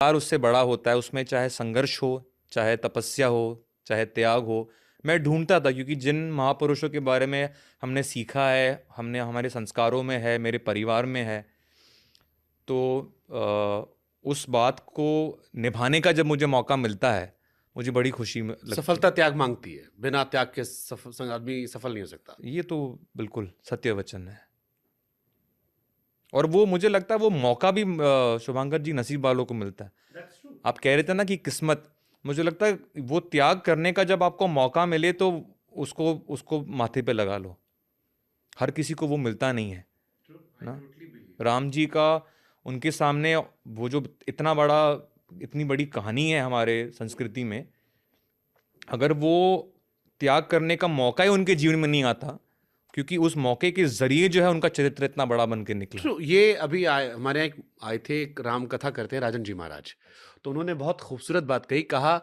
प्यार उससे बड़ा होता है, उसमें चाहे संघर्ष हो, चाहे तपस्या हो, चाहे त्याग हो। मैं ढूंढता था, क्योंकि जिन महापुरुषों के बारे में हमने सीखा है, हमने हमारे संस्कारों में है, मेरे परिवार में है, तो उस बात को निभाने का जब मुझे मौका मिलता है, मुझे बड़ी खुशी लगती है। सफलता त्याग मांगती है, बिना त्याग के आदमी सफल नहीं हो सकता। ये तो बिल्कुल सत्य वचन है। और वो मुझे लगता है वो मौका भी शुभांकर जी नसीब वालों को मिलता है। आप कह रहे थे ना कि किस्मत, मुझे लगता है वो त्याग करने का जब आपको मौका मिले तो उसको उसको माथे पे लगा लो। हर किसी को वो मिलता नहीं है ना। राम जी का उनके सामने वो जो इतना बड़ा, इतनी बड़ी कहानी है हमारे संस्कृति में, अगर वो त्याग करने का मौका ही उनके जीवन में नहीं आता, क्योंकि उस मौके के जरिए जो है उनका चरित्र इतना बड़ा बन के निकला। ट्रू, ये अभी आए हमारे यहाँ आए थे, एक राम कथा करते हैं राजन जी महाराज। तो उन्होंने बहुत खूबसूरत बात कही, कहा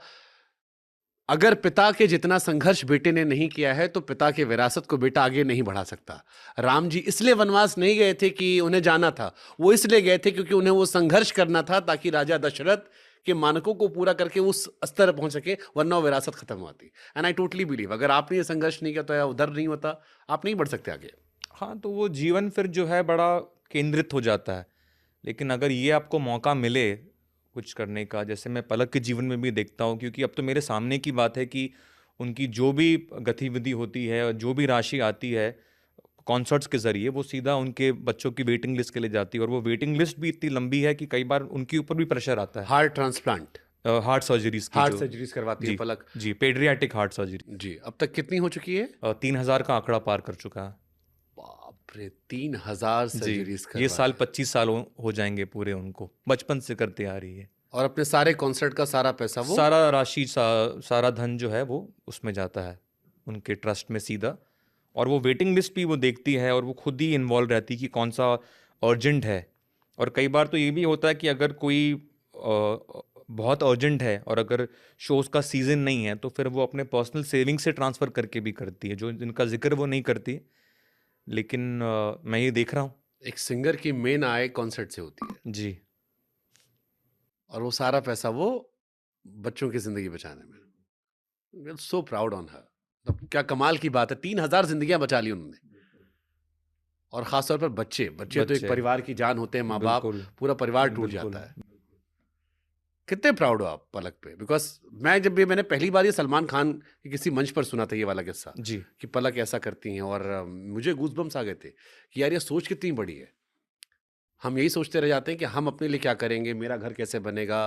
अगर पिता के जितना संघर्ष बेटे ने नहीं किया है तो पिता के विरासत को बेटा आगे नहीं बढ़ा सकता। राम जी इसलिए वनवास नहीं गए थे कि उन्हें जाना था, वो इसलिए गए थे क्योंकि उन्हें वो संघर्ष करना था ताकि राजा दशरथ के मानकों को पूरा करके उस स्तर पहुंच सके, वरना वो विरासत खत्म होती। एंड आई टोटली बिलीव, अगर आपने ये संघर्ष नहीं किया तो या उधर नहीं होता, आप नहीं बढ़ सकते आगे। हाँ, तो वो जीवन फिर जो है बड़ा केंद्रित हो जाता है। लेकिन अगर ये आपको मौका मिले कुछ करने का, जैसे मैं पलक के जीवन में भी देखता हूँ, क्योंकि अब तो मेरे सामने की बात है कि उनकी जो भी गतिविधि होती है और जो भी राशि आती है कॉन्सर्ट्स के जरिए, वो सीधा उनके बच्चों की वेटिंग लिस्ट के लिए जाती है। और वो वेटिंग लिस्ट भी इतनी लंबी है कि कई बार उनके ऊपर भी प्रेशर आता है। हार्ट ट्रांसप्लांट, हार्ट सर्जरीज की हार्ट जो, सर्जरीज करवाती है जी पलक। जी, पेड्रियाटिक हार्ट सर्जरी। जी, अब तक कितनी हो चुकी है? 3,000 का आंकड़ा पार कर चुका है। बाप रे, 3,000 जी, सर्जरीज ये करवाए साल हैं। 25 साल हो जाएंगे पूरे, उनको बचपन से करते आ रही है। और अपने सारे कॉन्सर्ट का सारा पैसा वो सारा राशि सारा धन जो है वो उसमें जाता है, उनके ट्रस्ट में सीधा। और वो वेटिंग लिस्ट भी वो देखती है, और वो खुद ही इन्वॉल्व रहती है कि कौन सा अर्जेंट है। और कई बार तो ये भी होता है कि अगर कोई बहुत अर्जेंट है और अगर शोज़ का सीज़न नहीं है, तो फिर वो अपने पर्सनल सेविंग से ट्रांसफ़र करके भी करती है, जो जिनका जिक्र वो नहीं करती। लेकिन मैं ये देख रहा हूँ। एक सिंगर की मेन आय कॉन्सर्ट से होती है, जी। और वो सारा पैसा वो बच्चों की जिंदगी बचाने में। So proud on her. तो क्या कमाल की बात है, 3,000 जिंदगियां बचा ली उन्होंने। और खासतौर पर बच्चे बच्चे तो एक बच्चे, परिवार की जान होते हैं, माँ बाप, बिल्कुल, पूरा परिवार टूट बिल्कुल। जाता है। कितने प्राउड हो आप पलक पे? बिकॉज मैं जब भी मैंने पहली बार ये सलमान खान के किसी मंच पर सुना था ये वाला किस्सा, जी। कि पलक ऐसा करती हैं, और मुझे गूज़बम्स आ गए थे कि यार ये सोच कितनी बड़ी है। हम यही सोचते रह जाते हैं कि हम अपने लिए क्या करेंगे, मेरा घर कैसे बनेगा,